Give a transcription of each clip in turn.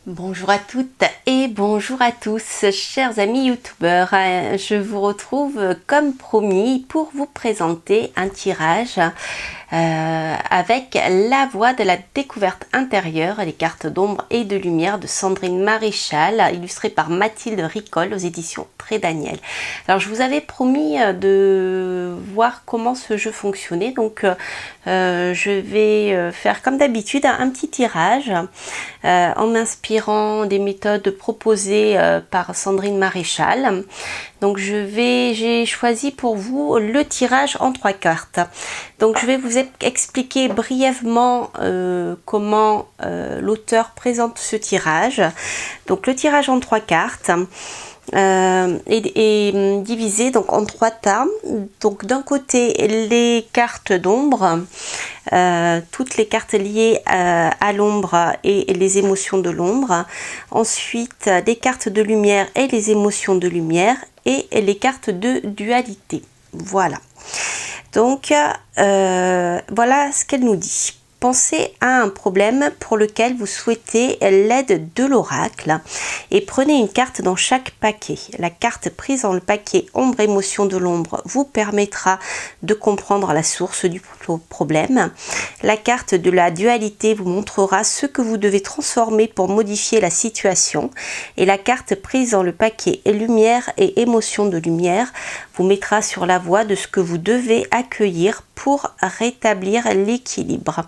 Bonjour à toutes et bonjour à tous, chers amis youtubeurs. Je vous retrouve comme promis pour vous présenter un tirage avec la voie de la découverte intérieure, les cartes d'ombre et de lumière de Sandrine Maréchal, illustrée par Mathilde Ricol aux éditions Très Daniel. Alors je vous avais promis de voir comment ce jeu fonctionnait, donc je vais faire comme d'habitude un petit tirage en m'inspirant des méthodes proposées par Sandrine Maréchal. Donc j'ai choisi pour vous le tirage en 3 cartes. Donc je vais vous expliquer brièvement comment l'auteur présente ce tirage. Donc le tirage en 3 cartes est divisé donc en 3 tas. Donc d'un côté les cartes d'ombre, toutes les cartes liées à l'ombre et les émotions de l'ombre. Ensuite les cartes de lumière et les émotions de lumière, et les cartes de dualité. Voilà. Donc voilà ce qu'elle nous dit. Pensez à un problème pour lequel vous souhaitez l'aide de l'oracle et prenez une carte dans chaque paquet. La carte prise dans le paquet ombre émotion de l'ombre vous permettra de comprendre la source du problème. La carte de la dualité vous montrera ce que vous devez transformer pour modifier la situation. Et la carte prise dans le paquet lumière et émotion de lumière vous mettra sur la voie de ce que vous devez accueillir pour rétablir l'équilibre.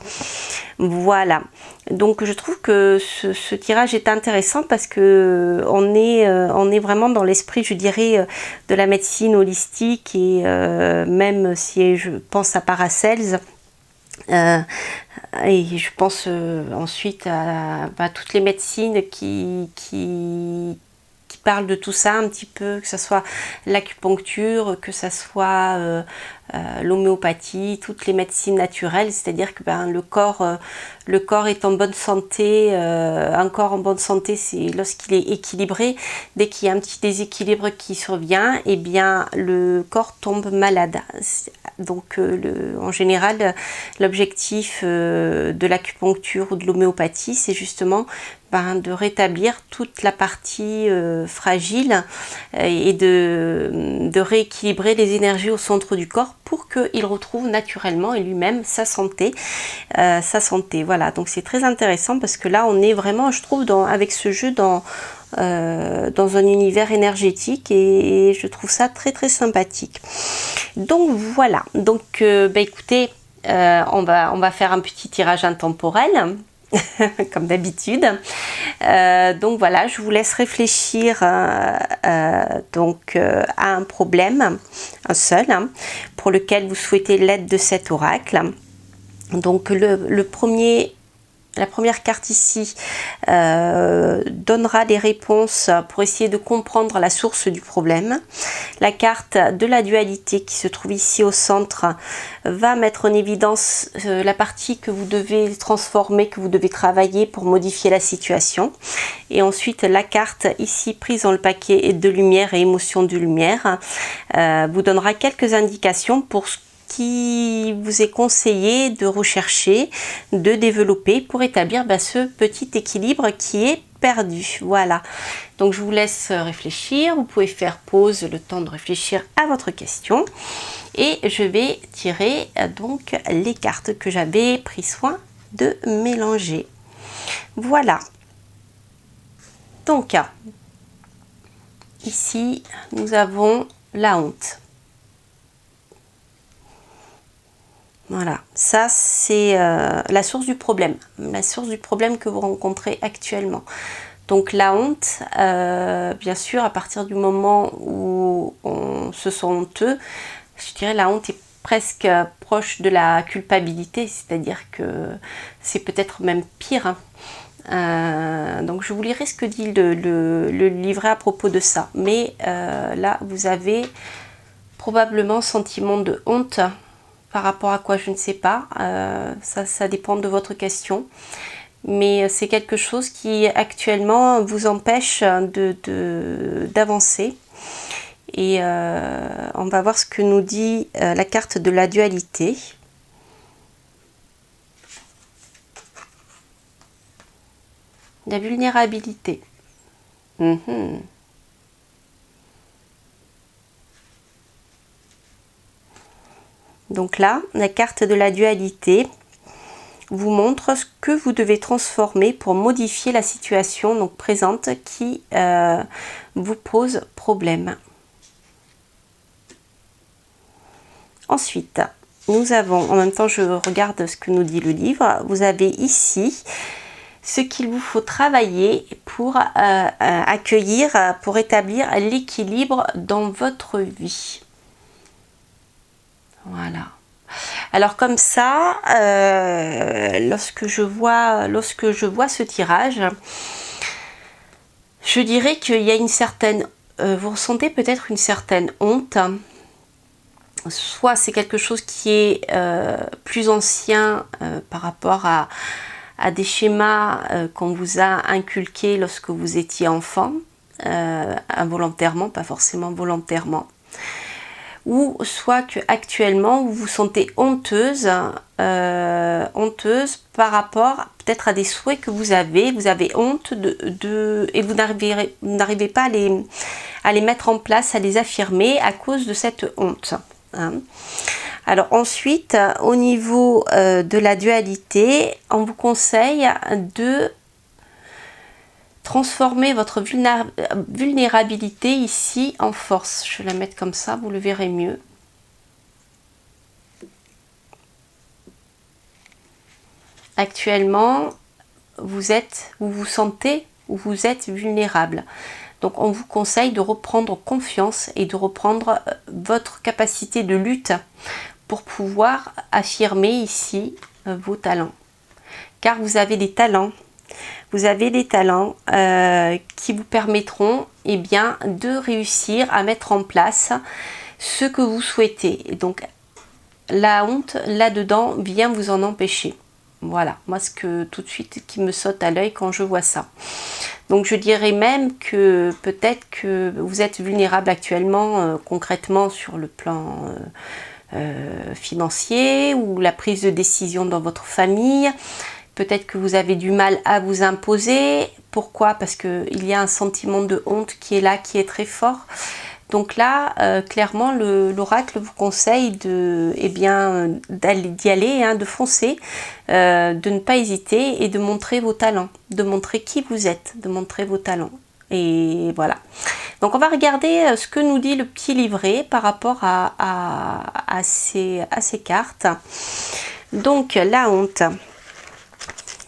Voilà, donc je trouve que ce tirage est intéressant parce que on est vraiment dans l'esprit, je dirais, de la médecine holistique, et même si je pense à Paracels, et je pense ensuite à toutes les médecines qui parlent de tout ça un petit peu, que ce soit l'acupuncture, que ce soit l'homéopathie, toutes les médecines naturelles, c'est-à-dire que le corps est en bonne santé. Un corps en bonne santé, c'est lorsqu'il est équilibré. Dès qu'il y a un petit déséquilibre qui survient, et bien le corps tombe malade. Donc en général, l'objectif de l'acupuncture ou de l'homéopathie, c'est justement de rétablir toute la partie fragile et de rééquilibrer les énergies au centre du corps pour qu'il retrouve naturellement et lui-même sa santé. Voilà, donc c'est très intéressant parce que là on est vraiment, je trouve, avec ce jeu dans un univers énergétique, et je trouve ça très très sympathique. Donc voilà, donc écoutez, on va faire un petit tirage intemporel comme d'habitude. Donc voilà, je vous laisse réfléchir donc à un problème, un seul, pour lequel vous souhaitez l'aide de cet oracle. Donc la première carte ici donnera des réponses pour essayer de comprendre la source du problème. La carte de la dualité qui se trouve ici au centre va mettre en évidence la partie que vous devez transformer, que vous devez travailler pour modifier la situation. Et ensuite la carte ici prise dans le paquet de lumière et émotion de lumière vous donnera quelques indications pour ce qui vous est conseillé de rechercher, de développer pour établir ce petit équilibre qui est perdu. Voilà, donc je vous laisse réfléchir, vous pouvez faire pause, le temps de réfléchir à votre question, et je vais tirer donc les cartes que j'avais pris soin de mélanger. Voilà, donc ici nous avons la honte. Voilà, ça c'est la source du problème que vous rencontrez actuellement. Donc la honte, bien sûr, à partir du moment où on se sent honteux, je dirais la honte est presque proche de la culpabilité, c'est-à-dire que c'est peut-être même pire. Donc je vous lirai ce que dit le livret à propos de ça. Mais là, vous avez probablement sentiment de honte. Par rapport à quoi, je ne sais pas, ça dépend de votre question, mais c'est quelque chose qui actuellement vous empêche d'avancer. Et on va voir ce que nous dit la carte de la dualité. La vulnérabilité. Mhm. Donc là, la carte de la dualité vous montre ce que vous devez transformer pour modifier la situation donc présente qui vous pose problème. Ensuite, nous avons, en même temps je regarde ce que nous dit le livre, vous avez ici ce qu'il vous faut travailler pour accueillir, pour établir l'équilibre dans votre vie. Voilà. Alors comme ça, lorsque je vois ce tirage, je dirais qu'il y a une certaine, vous ressentez peut-être une certaine honte. Soit c'est quelque chose qui est plus ancien par rapport à des schémas qu'on vous a inculqués lorsque vous étiez enfant, involontairement, pas forcément volontairement. Ou soit que actuellement vous vous sentez honteuse par rapport peut-être à des souhaits que vous avez honte et vous n'arrivez pas à les mettre en place, à les affirmer à cause de cette honte. Hein. Alors ensuite, au niveau de la dualité, on vous conseille de transformer votre vulnérabilité ici en force. Je vais la mettre comme ça, vous le verrez mieux. Actuellement, vous vous sentez ou vous êtes vulnérable. Donc on vous conseille de reprendre confiance et de reprendre votre capacité de lutte pour pouvoir affirmer ici vos talents. Car vous avez des talents. Vous avez des talents qui vous permettront de réussir à mettre en place ce que vous souhaitez. Et donc la honte là-dedans vient vous en empêcher. Voilà, moi ce que tout de suite qui me saute à l'œil quand je vois ça. Donc je dirais même que peut-être que vous êtes vulnérable actuellement concrètement sur le plan financier ou la prise de décision dans votre famille. Peut-être que vous avez du mal à vous imposer. Pourquoi? Parce qu'il y a un sentiment de honte qui est là, qui est très fort. Donc là, clairement, l'oracle vous conseille d'y aller, de foncer, de ne pas hésiter et de montrer vos talents, de montrer qui vous êtes, de montrer vos talents. Et voilà. Donc on va regarder ce que nous dit le petit livret par rapport à ces cartes. Donc la honte.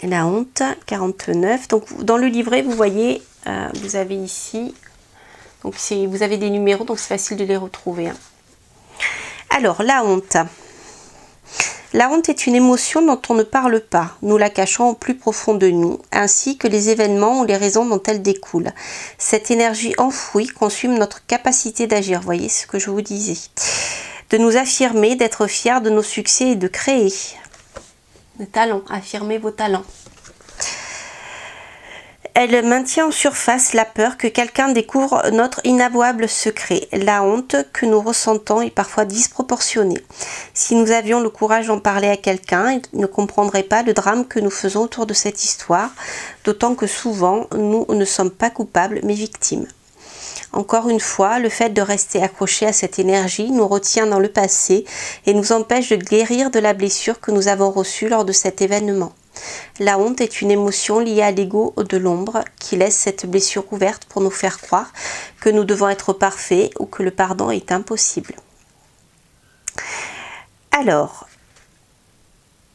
La honte, 49. Donc dans le livret, vous voyez, vous avez ici, donc vous avez des numéros, donc c'est facile de les retrouver. Hein. Alors la honte. La honte est une émotion dont on ne parle pas. Nous la cachons au plus profond de nous, ainsi que les événements ou les raisons dont elle découle. Cette énergie enfouie consume notre capacité d'agir. Vous voyez ce que je vous disais. De nous affirmer, d'être fiers de nos succès et de créer. Des talents, affirmez vos talents. Elle maintient en surface la peur que quelqu'un découvre notre inavouable secret. La honte que nous ressentons est parfois disproportionnée. Si nous avions le courage d'en parler à quelqu'un, il ne comprendrait pas le drame que nous faisons autour de cette histoire, d'autant que souvent, nous ne sommes pas coupables, mais victimes. Encore une fois, le fait de rester accroché à cette énergie nous retient dans le passé et nous empêche de guérir de la blessure que nous avons reçue lors de cet événement. La honte est une émotion liée à l'ego de l'ombre qui laisse cette blessure ouverte pour nous faire croire que nous devons être parfaits ou que le pardon est impossible. Alors,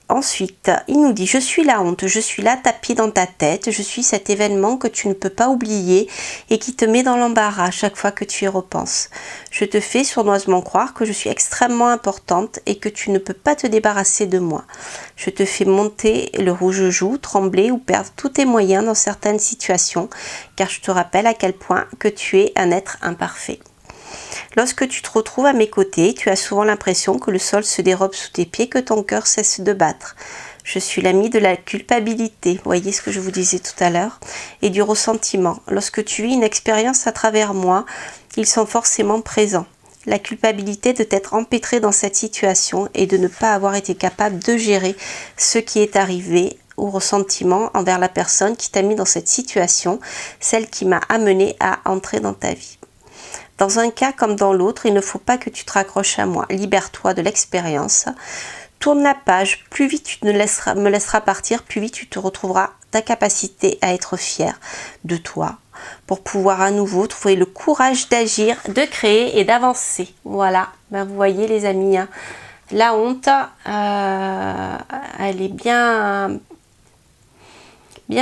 ensuite, il nous dit « Je suis la honte, je suis là tapis dans ta tête, je suis cet événement que tu ne peux pas oublier et qui te met dans l'embarras chaque fois que tu y repenses. Je te fais sournoisement croire que je suis extrêmement importante et que tu ne peux pas te débarrasser de moi. Je te fais monter le rouge-joue, trembler ou perdre tous tes moyens dans certaines situations, car je te rappelle à quel point que tu es un être imparfait. Lorsque tu te retrouves à mes côtés, tu as souvent l'impression que le sol se dérobe sous tes pieds, que ton cœur cesse de battre. Je suis l'ami de la culpabilité, vous voyez ce que je vous disais tout à l'heure, et du ressentiment. Lorsque tu vis une expérience à travers moi, ils sont forcément présents. La culpabilité de t'être empêtré dans cette situation et de ne pas avoir été capable de gérer ce qui est arrivé ou ressentiment envers la personne qui t'a mis dans cette situation, celle qui m'a amené à entrer dans ta vie. Dans un cas comme dans l'autre, il ne faut pas que tu te raccroches à moi. Libère-toi de l'expérience. Tourne la page. Plus vite tu me laisseras partir, plus vite tu te retrouveras ta capacité à être fier de toi pour pouvoir à nouveau trouver le courage d'agir, de créer et d'avancer. Voilà, ben, vous voyez les amis, hein, la honte, elle est bien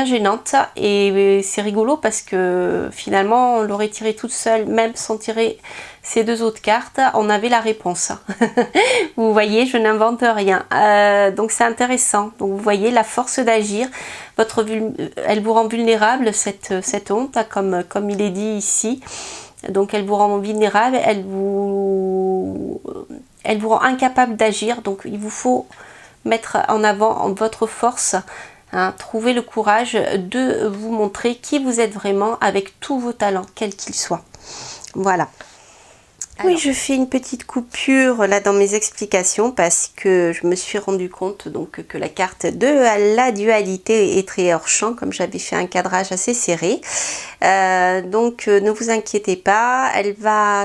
gênante et c'est rigolo parce que finalement on l'aurait tiré toute seule, même sans tirer ces deux autres cartes, on avait la réponse. Vous voyez, je n'invente rien. Donc c'est intéressant. Donc vous voyez la force d'agir, elle vous rend vulnérable, cette honte, comme il est dit ici. Donc elle vous rend vulnérable, elle vous rend incapable d'agir. Donc il vous faut mettre en avant votre force. Hein, trouvez le courage de vous montrer qui vous êtes vraiment avec tous vos talents, quels qu'ils soient. Voilà. Alors, oui, je fais une petite coupure là dans mes explications parce que je me suis rendu compte donc que la carte de la dualité est très hors champ, comme j'avais fait un cadrage assez serré. Donc ne vous inquiétez pas,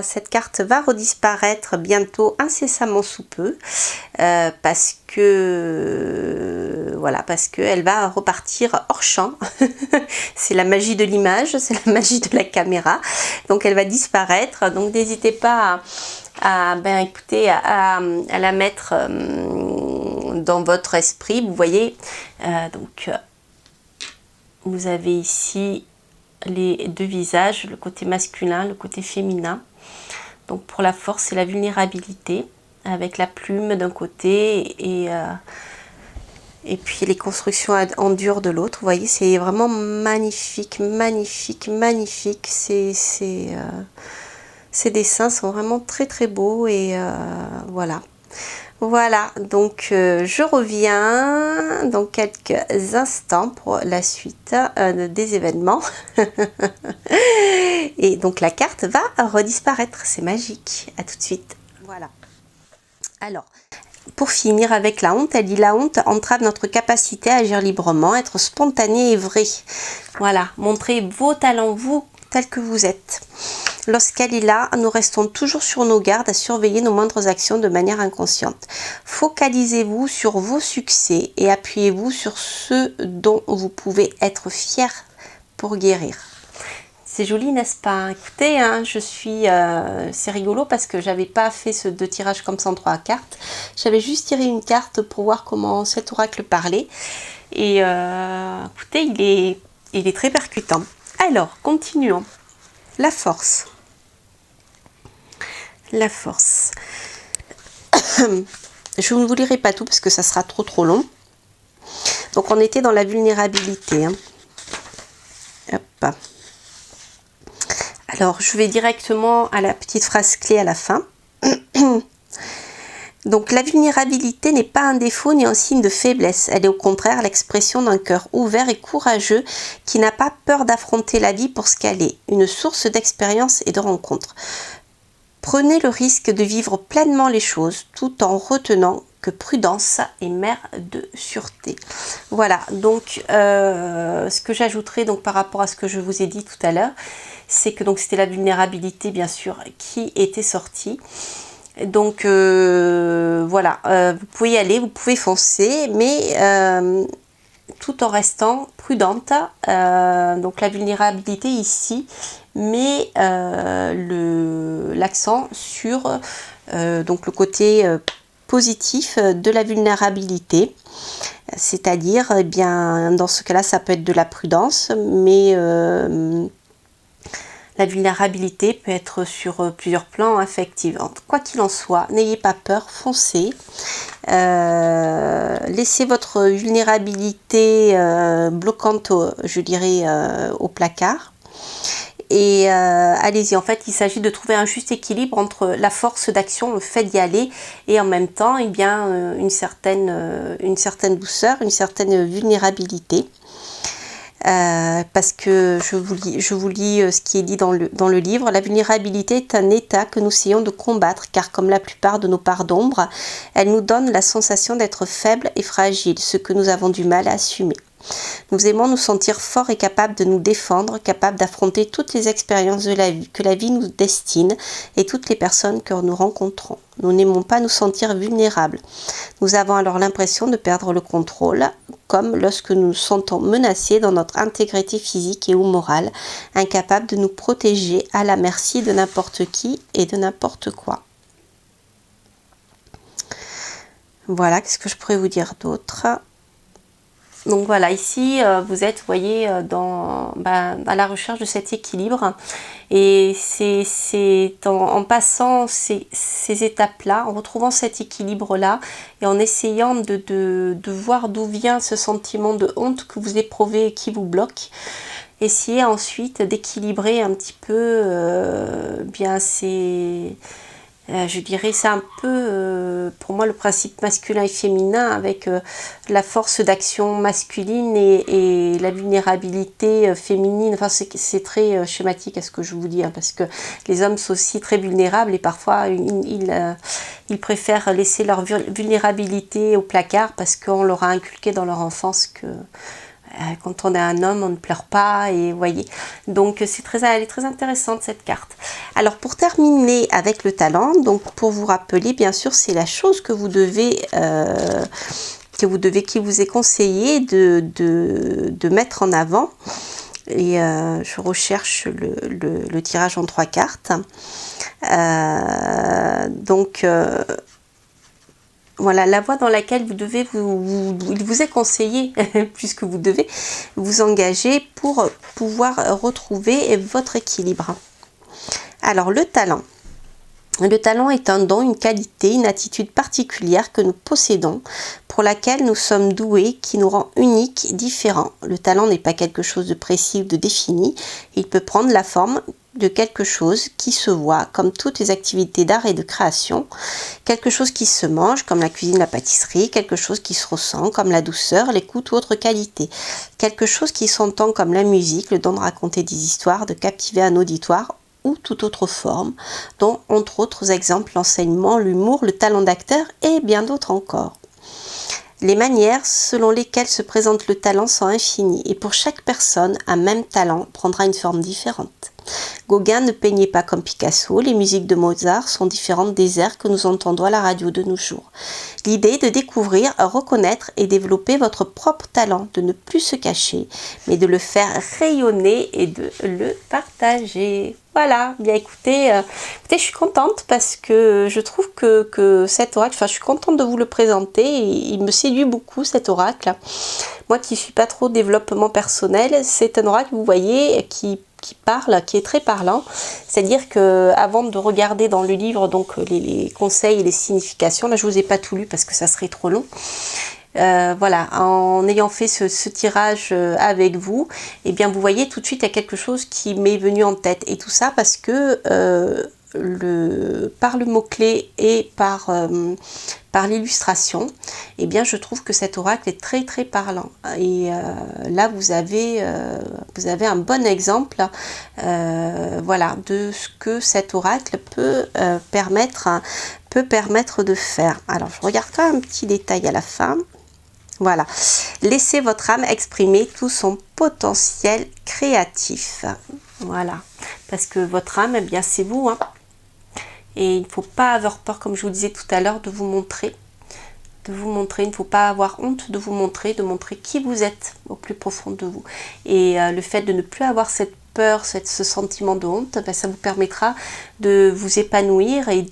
cette carte va redisparaître bientôt, incessamment sous peu, parce qu'elle va repartir hors champ. C'est la magie de l'image, c'est la magie de la caméra. Donc elle va disparaître. Donc n'hésitez pas à la mettre dans votre esprit. Vous voyez, vous avez ici les deux visages, le côté masculin, le côté féminin. Donc pour la force et la vulnérabilité, avec la plume d'un côté et puis les constructions en dur de l'autre. Vous voyez, c'est vraiment magnifique, magnifique, magnifique. Ces dessins sont vraiment très très beaux et voilà. Voilà, donc je reviens dans quelques instants pour la suite des événements. Et donc la carte va redisparaître, c'est magique. À tout de suite. Voilà. Alors, pour finir avec la honte, elle dit: la honte entrave notre capacité à agir librement, être spontané et vrai. Voilà, montrez vos talents, vous, tels que vous êtes. Lorsqu'elle est là, nous restons toujours sur nos gardes à surveiller nos moindres actions de manière inconsciente. Focalisez-vous sur vos succès et appuyez-vous sur ceux dont vous pouvez être fiers pour guérir. C'est joli, n'est-ce pas? Écoutez, hein, c'est rigolo parce que j'avais pas fait deux tirages comme ça en 3 cartes. J'avais juste tiré une carte pour voir comment cet oracle parlait. Et écoutez, il est très percutant. Alors, continuons. La force. La force. Je ne vous lirai pas tout parce que ça sera trop long. Donc on était dans la vulnérabilité. Hein. Hop. Alors je vais directement à la petite phrase clé à la fin. Donc la vulnérabilité n'est pas un défaut ni un signe de faiblesse. Elle est au contraire l'expression d'un cœur ouvert et courageux qui n'a pas peur d'affronter la vie pour ce qu'elle est. Une source d'expérience et de rencontres. Prenez le risque de vivre pleinement les choses tout en retenant que prudence est mère de sûreté. Voilà, donc ce que j'ajouterais donc par rapport à ce que je vous ai dit tout à l'heure, c'est que donc c'était la vulnérabilité bien sûr qui était sortie. Donc voilà, vous pouvez y aller, vous pouvez foncer, mais tout en restant prudente. Donc la vulnérabilité ici met l'accent sur donc le côté positif de la vulnérabilité, c'est-à-dire eh bien dans ce cas-là ça peut être de la prudence, mais la vulnérabilité peut être sur plusieurs plans effectivement. Quoi qu'il en soit, n'ayez pas peur, foncez. Laissez votre vulnérabilité bloquante, je dirais, au placard. Et allez-y, en fait, il s'agit de trouver un juste équilibre entre la force d'action, le fait d'y aller, et en même temps, eh bien, une certaine douceur, une certaine vulnérabilité. parce que je vous lis ce qui est dit dans le livre. La vulnérabilité est un état que nous essayons de combattre, car comme la plupart de nos parts d'ombre, elle nous donne la sensation d'être faibles et fragiles, ce que nous avons du mal à assumer. Nous aimons nous sentir forts et capables de nous défendre, capables d'affronter toutes les expériences de la vie, que la vie nous destine et toutes les personnes que nous rencontrons. Nous n'aimons pas nous sentir vulnérables. Nous avons alors l'impression de perdre le contrôle, comme lorsque nous nous sentons menacés dans notre intégrité physique et ou morale, incapables de nous protéger à la merci de n'importe qui et de n'importe quoi. Voilà, qu'est-ce que je pourrais vous dire d'autre ? Donc voilà, ici vous êtes, vous voyez, à la recherche de cet équilibre, et c'est en passant ces étapes-là, en retrouvant cet équilibre-là et en essayant de voir d'où vient ce sentiment de honte que vous éprouvez et qui vous bloque, essayez ensuite d'équilibrer un petit peu bien ces... je dirais c'est un peu pour moi le principe masculin et féminin, avec la force d'action masculine et la vulnérabilité féminine. Enfin c'est très schématique à ce que je vous dis, hein, parce que les hommes sont aussi très vulnérables et parfois ils préfèrent laisser leur vulnérabilité au placard parce qu'on leur a inculqué dans leur enfance que quand on est un homme, on ne pleure pas, et vous voyez. Donc elle est très intéressante cette carte. Alors pour terminer avec le talent, donc pour vous rappeler, bien sûr, c'est la chose que vous devez, qui vous est conseillé de mettre en avant. Et je recherche le tirage en 3 cartes. Voilà, la voie dans laquelle vous devez il vous est conseillé, puisque vous devez vous engager pour pouvoir retrouver votre équilibre. Alors, le talent. Le talent est un don, une qualité, une attitude particulière que nous possédons, pour laquelle nous sommes doués, qui nous rend uniques, différents. Le talent n'est pas quelque chose de précis ou de défini, il peut prendre la forme de quelque chose qui se voit, comme toutes les activités d'art et de création, quelque chose qui se mange, comme la cuisine, la pâtisserie, quelque chose qui se ressent, comme la douceur, l'écoute ou autre qualité, quelque chose qui s'entend, comme la musique, le don de raconter des histoires, de captiver un auditoire, ou toute autre forme, dont entre autres exemples l'enseignement, l'humour, le talent d'acteur et bien d'autres encore. Les manières selon lesquelles se présente le talent sont infinies, et pour chaque personne, un même talent prendra une forme différente. Gauguin ne peignait pas comme Picasso, les musiques de Mozart sont différentes des airs que nous entendons à la radio de nos jours. L'idée est de découvrir, reconnaître et développer votre propre talent, de ne plus se cacher, mais de le faire rayonner et de le partager. Voilà, bien écoutez, je suis contente parce que je trouve que cet oracle, je suis contente de vous le présenter, et il me séduit beaucoup cet oracle. Moi qui ne suis pas trop développement personnel, c'est un oracle, vous voyez, qui parle, qui est très parlant. C'est-à-dire que avant de regarder dans le livre donc les conseils et les significations, là je vous ai pas tout lu parce que ça serait trop long. Voilà, en ayant fait ce tirage avec vous, et bien vous voyez tout de suite il y a quelque chose qui m'est venu en tête, et tout ça parce que par le mot-clé et par l'illustration, et bien je trouve que cet oracle est très très parlant, et là vous avez un bon exemple voilà, de ce que cet oracle peut permettre de faire. Alors je regarde quand même un petit détail à la fin. Voilà, laissez votre âme exprimer tout son potentiel créatif. Voilà, parce que votre âme, eh bien c'est vous, hein. Et il ne faut pas avoir peur, comme je vous disais tout à l'heure, de vous montrer. Il ne faut pas avoir honte de vous montrer, de montrer qui vous êtes au plus profond de vous. Et le fait de ne plus avoir cette peur, ce sentiment de honte, ben, ça vous permettra de vous épanouir et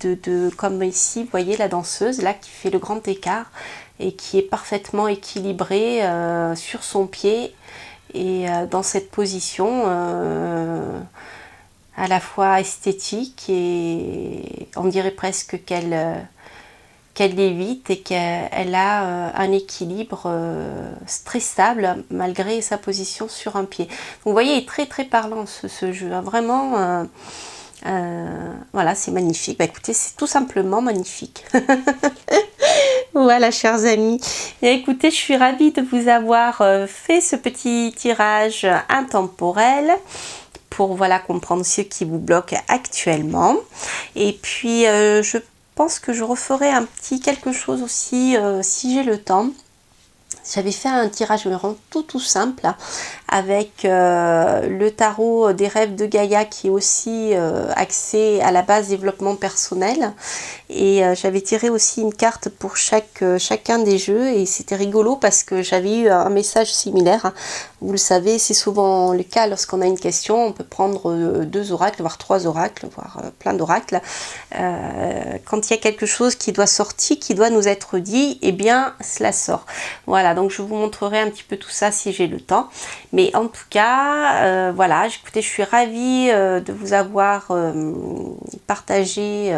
comme ici, vous voyez la danseuse là qui fait le grand écart et qui est parfaitement équilibrée sur son pied et dans cette position à la fois esthétique, et on dirait presque qu'elle lévite et qu'elle a un équilibre très stable malgré sa position sur un pied. Donc, vous voyez, il est très très parlant ce jeu, hein. Vraiment, voilà, c'est magnifique. Bah, écoutez, c'est tout simplement magnifique. Voilà, chers amis. Et écoutez, je suis ravie de vous avoir fait ce petit tirage intemporel pour voilà comprendre ce qui vous bloque actuellement. Et puis, je pense que je referai un petit quelque chose aussi si j'ai le temps. J'avais fait un tirage vraiment tout simple avec le tarot des rêves de Gaïa qui est aussi axé à la base développement personnel, et j'avais tiré aussi une carte pour chacun des jeux, et c'était rigolo parce que j'avais eu un message similaire. Vous le savez, c'est souvent le cas lorsqu'on a une question, on peut prendre 2 oracles, voire 3 oracles, voire plein d'oracles. Quand il y a quelque chose qui doit sortir, qui doit nous être dit, eh bien cela sort. Voilà, donc je vous montrerai un petit peu tout ça si j'ai le temps. Mais en tout cas, voilà, écoutez, je suis ravie de vous avoir partagé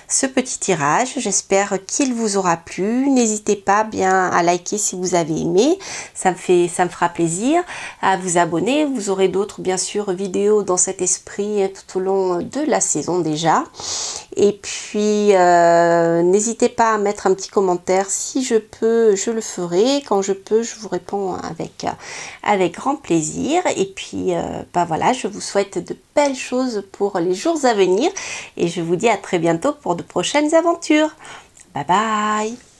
ce petit tirage. J'espère qu'il vous aura plu. N'hésitez pas bien à liker si vous avez aimé. Ça me fera plaisir. À vous abonner. Vous aurez d'autres, bien sûr, vidéos dans cet esprit tout au long de la saison déjà. Et puis, n'hésitez pas à mettre un petit commentaire. Si je peux, je le ferai. Quand je peux, je vous réponds avec grand plaisir. Et puis, bah voilà, je vous souhaite de belles choses pour les jours à venir. Et je vous dis à très bientôt pour de prochaines aventures. Bye bye!